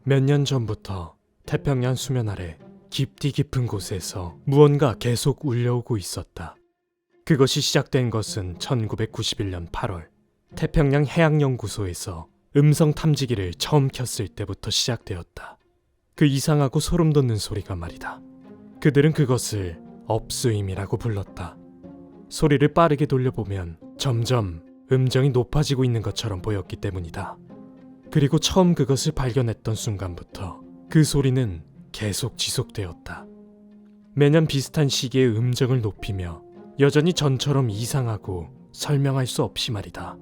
몇 년 전부터 태평양 수면 아래 깊디 깊은 곳에서 무언가 계속 울려오고 있었다. 그것이 시작된 것은 1991년 8월 태평양 해양연구소에서 음성 탐지기를 처음 켰을 때부터 시작되었다. 그 이상하고 소름 돋는 소리가 말이다. 그들은 그것을 업스윙이라고 불렀다. 소리를 빠르게 돌려보면 점점 음정이 높아지고 있는 것처럼 보였기 때문이다. 그리고 처음 그것을 발견했던 순간부터 그 소리는 계속 지속되었다. 매년 비슷한 시기에 음정을 높이며 여전히 전처럼 이상하고 설명할 수 없이 말이다.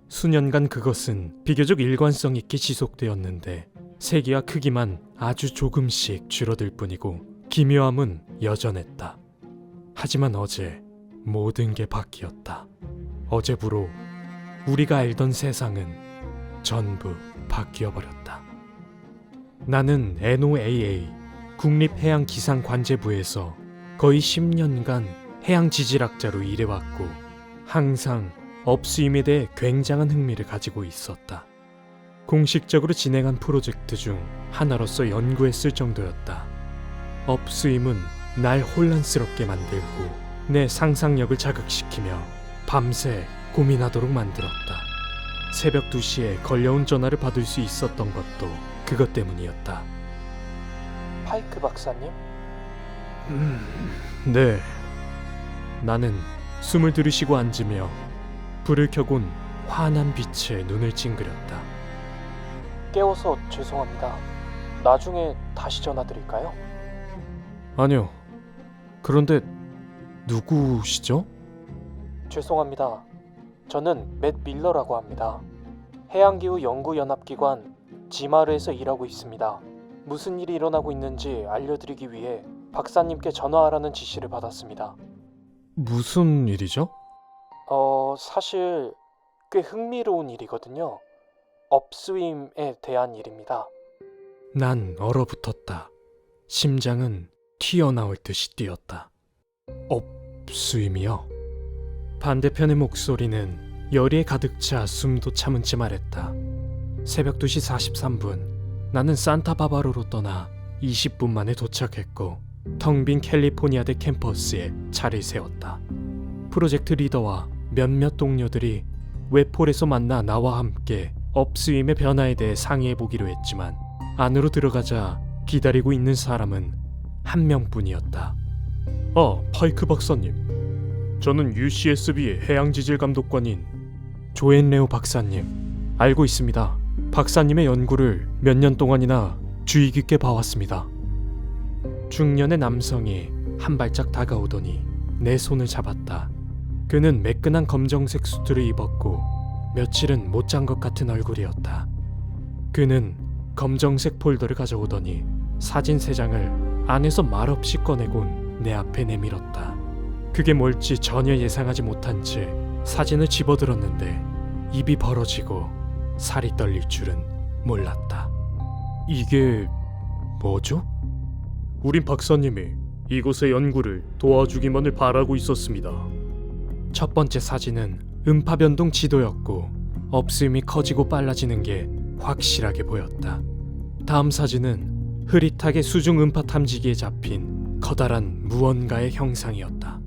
수년간 그것은 비교적 일관성 있게 지속되었는데 세기와 크기만 아주 조금씩 줄어들 뿐이고 기묘함은 여전했다. 하지만 어제 모든 게 바뀌었다. 어제부로 우리가 알던 세상은 전부 바뀌어버렸다. 나는 NOAA 국립해양기상관제부에서 거의 10년간 해양지질학자로 일해왔고 항상 업스윙에 대해 굉장한 흥미를 가지고 있었다. 공식적으로 진행한 프로젝트 중 하나로서 연구했을 정도였다. 업스윙은 날 혼란스럽게 만들고 내 상상력을 자극시키며 밤새 고민하도록 만들었다. 새벽 2시에 걸려온 전화를 받을 수 있었던 것도 그것 때문이었다. 파이크 박사님? 네. 나는 숨을 들이쉬고 앉으며 불을 켜곤 환한 빛에 눈을 찡그렸다. 깨워서 죄송합니다. 나중에 다시 전화드릴까요? 아니요. 그런데 누구시죠? 죄송합니다. 저는 맷 밀러라고 합니다. 해양기후 연구연합기관 지마르에서 일하고 있습니다. 무슨 일이 일어나고 있는지 알려드리기 위해 박사님께 전화하라는 지시를 받았습니다. 무슨 일이죠? 사실 꽤 흥미로운 일이거든요. 업스윙에 대한 일입니다. 난 얼어붙었다. 심장은 튀어나올 듯이 뛰었다. 업스윙이요? 반대편의 목소리는 열의에 가득 차 숨도 참은 채 말했다. 새벽 2시 43분 나는 산타바바로로 떠나 20분 만에 도착했고 텅 빈 캘리포니아대 캠퍼스에 차를 세웠다. 프로젝트 리더와 몇몇 동료들이 웹홀에서 만나 나와 함께 업스윙의 변화에 대해 상의해보기로 했지만 안으로 들어가자 기다리고 있는 사람은 한 명뿐이었다. 파이크 박사님. 저는 UCSB의 해양지질감독관인 조앤 레오 박사님. 알고 있습니다. 박사님의 연구를 몇 년 동안이나 주의 깊게 봐왔습니다. 중년의 남성이 한 발짝 다가오더니 내 손을 잡았다. 그는 매끈한 검정색 수트를 입었고 며칠은 못 잔 것 같은 얼굴이었다. 그는 검정색 폴더를 가져오더니 사진 3장을 안에서 말없이 꺼내곤 내 앞에 내밀었다. 그게 뭘지 전혀 예상하지 못한 채 사진을 집어들었는데 입이 벌어지고 살이 떨릴 줄은 몰랐다. 이게 뭐죠? 우린 박사님이 이곳의 연구를 도와주기만을 바라고 있었습니다. 첫 번째 사진은 음파 변동 지도였고 업스윙이 커지고 빨라지는 게 확실하게 보였다. 다음 사진은 흐릿하게 수중 음파 탐지기에 잡힌 커다란 무언가의 형상이었다.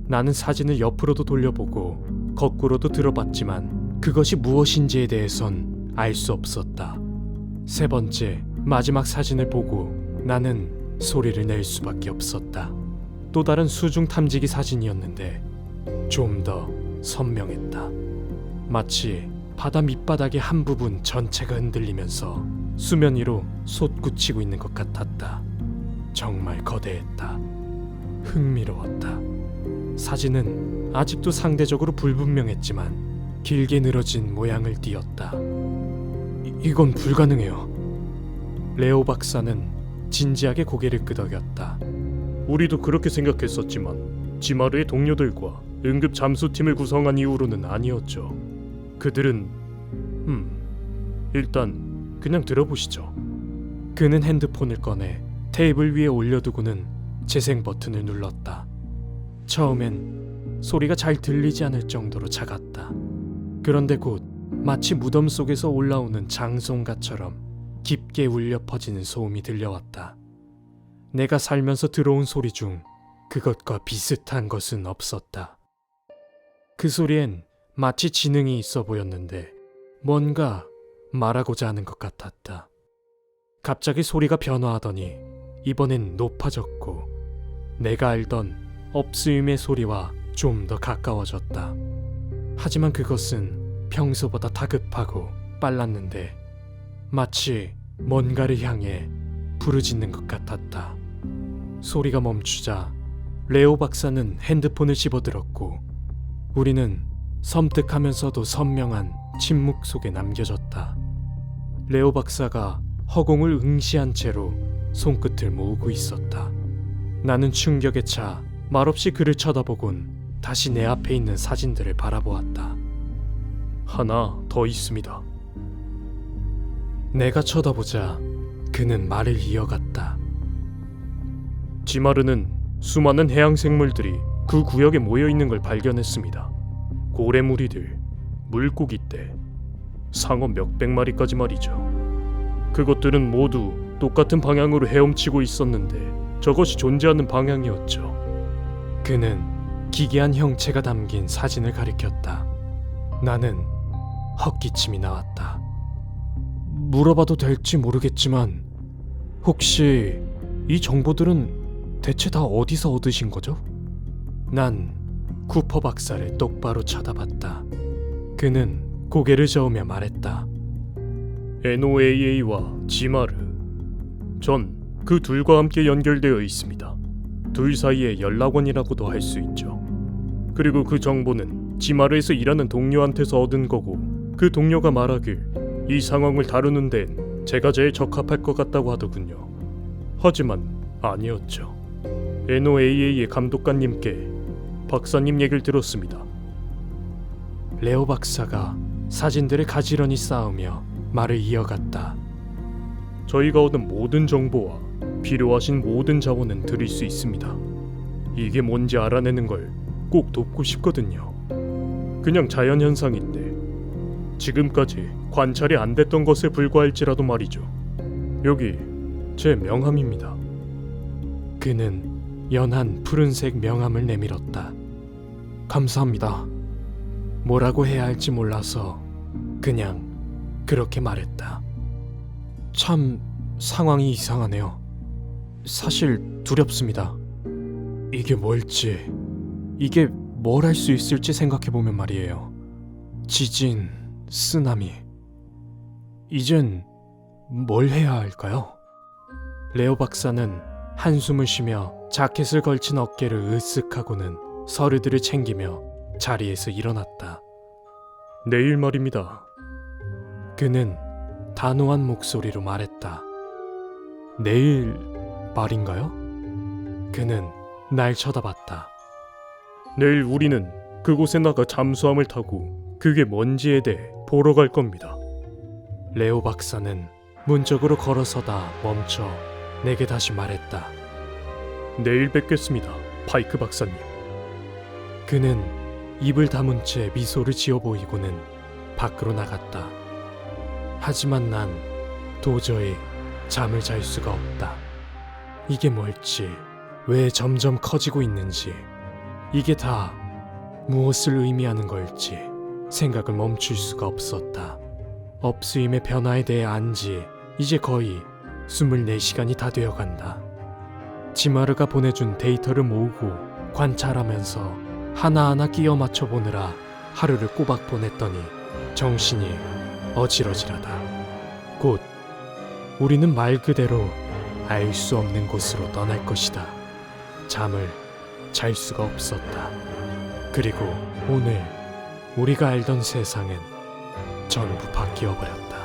나는 사진을 옆으로도 돌려보고 거꾸로도 들어봤지만 그것이 무엇인지에 대해선 알 수 없었다. 세 번째, 마지막 사진을 보고 나는 소리를 낼 수밖에 없었다. 또 다른 수중 탐지기 사진이었는데 좀 더 선명했다. 마치 바다 밑바닥의 한 부분 전체가 흔들리면서 수면 위로 솟구치고 있는 것 같았다. 정말 거대했다. 흥미로웠다. 사진은 아직도 상대적으로 불분명했지만 길게 늘어진 모양을 띄었다. 이건 불가능해요. 레오 박사는 진지하게 고개를 끄덕였다. 우리도 그렇게 생각했었지만 지마르의 동료들과 응급 잠수팀을 구성한 이후로는 아니었죠. 그들은 일단 그냥 들어보시죠. 그는 핸드폰을 꺼내 테이블 위에 올려두고는 재생 버튼을 눌렀다. 처음엔 소리가 잘 들리지 않을 정도로 작았다. 그런데 곧 마치 무덤 속에서 올라오는 장송가처럼 깊게 울려 퍼지는 소음이 들려왔다. 내가 살면서 들어온 소리 중 그것과 비슷한 것은 없었다. 그 소리엔 마치 지능이 있어 보였는데 뭔가 말하고자 하는 것 같았다. 갑자기 소리가 변화하더니 이번엔 높아졌고 내가 알던 업스윙의 소리와 좀 더 가까워졌다. 하지만 그것은 평소보다 다급하고 빨랐는데 마치 뭔가를 향해 부르짖는 것 같았다. 소리가 멈추자 레오 박사는 핸드폰을 집어들었고 우리는 섬뜩하면서도 선명한 침묵 속에 남겨졌다. 레오 박사가 허공을 응시한 채로 손끝을 모으고 있었다. 나는 충격에 차 말없이 그를 쳐다보곤 다시 내 앞에 있는 사진들을 바라보았다. 하나 더 있습니다. 내가 쳐다보자 그는 말을 이어갔다. 지마르는 수많은 해양 생물들이 그 구역에 모여 있는 걸 발견했습니다. 고래무리들, 물고기떼, 상어 몇백 마리까지 말이죠. 그것들은 모두 똑같은 방향으로 헤엄치고 있었는데 저것이 존재하는 방향이었죠. 그는 기괴한 형체가 담긴 사진을 가리켰다. 나는 헛기침이 나왔다. 물어봐도 될지 모르겠지만 혹시 이 정보들은 대체 다 어디서 얻으신 거죠? 난 쿠퍼 박사를 똑바로 쳐다봤다. 그는 고개를 저으며 말했다. NOAA와 지마르. 전 그 둘과 함께 연결되어 있습니다. 둘 사이의 연락원이라고도 할 수 있죠. 그리고 그 정보는 지마르에서 일하는 동료한테서 얻은 거고 그 동료가 말하길 이 상황을 다루는 데엔 제가 제일 적합할 것 같다고 하더군요. 하지만 아니었죠. NOAA의 감독관님께 박사님 얘기를 들었습니다. 레오 박사가 사진들을 가지런히 쌓으며 말을 이어갔다. 저희가 얻은 모든 정보와 필요하신 모든 자원은 드릴 수 있습니다. 이게 뭔지 알아내는 걸 꼭 돕고 싶거든요. 그냥 자연현상인데 지금까지 관찰이 안 됐던 것에 불과할지라도 말이죠. 여기 제 명함입니다. 그는 연한 푸른색 명함을 내밀었다. 감사합니다. 뭐라고 해야 할지 몰라서 그냥 그렇게 말했다. 참 상황이 이상하네요. 사실 두렵습니다. 이게 뭘지, 이게 뭘 할 수 있을지 생각해보면 말이에요. 지진, 쓰나미. 이젠 뭘 해야 할까요? 레오 박사는 한숨을 쉬며 자켓을 걸친 어깨를 으쓱하고는 서류들을 챙기며 자리에서 일어났다. 내일 말입니다. 그는 단호한 목소리로 말했다. 내일 말인가요? 그는 날 쳐다봤다. 내일 우리는 그곳에 나가 잠수함을 타고 그게 뭔지에 대해 보러 갈 겁니다. 레오 박사는 문쪽으로 걸어서다 멈춰 내게 다시 말했다. 내일 뵙겠습니다, 파이크 박사님. 그는 입을 다문 채 미소를 지어 보이고는 밖으로 나갔다. 하지만 난 도저히 잠을 잘 수가 없다. 이게 뭘지, 왜 점점 커지고 있는지, 이게 다 무엇을 의미하는 걸지 생각을 멈출 수가 없었다. 업스윙의 변화에 대해 안지 이제 거의 24시간이 다 되어간다. 지마르가 보내준 데이터를 모으고 관찰하면서 하나하나 끼워 맞춰 보느라 하루를 꼬박 보냈더니 정신이 어지러지하다. 곧 우리는 말 그대로 알 수 없는 곳으로 떠날 것이다. 잠을 잘 수가 없었다. 그리고 오늘 우리가 알던 세상은 전부 바뀌어 버렸다.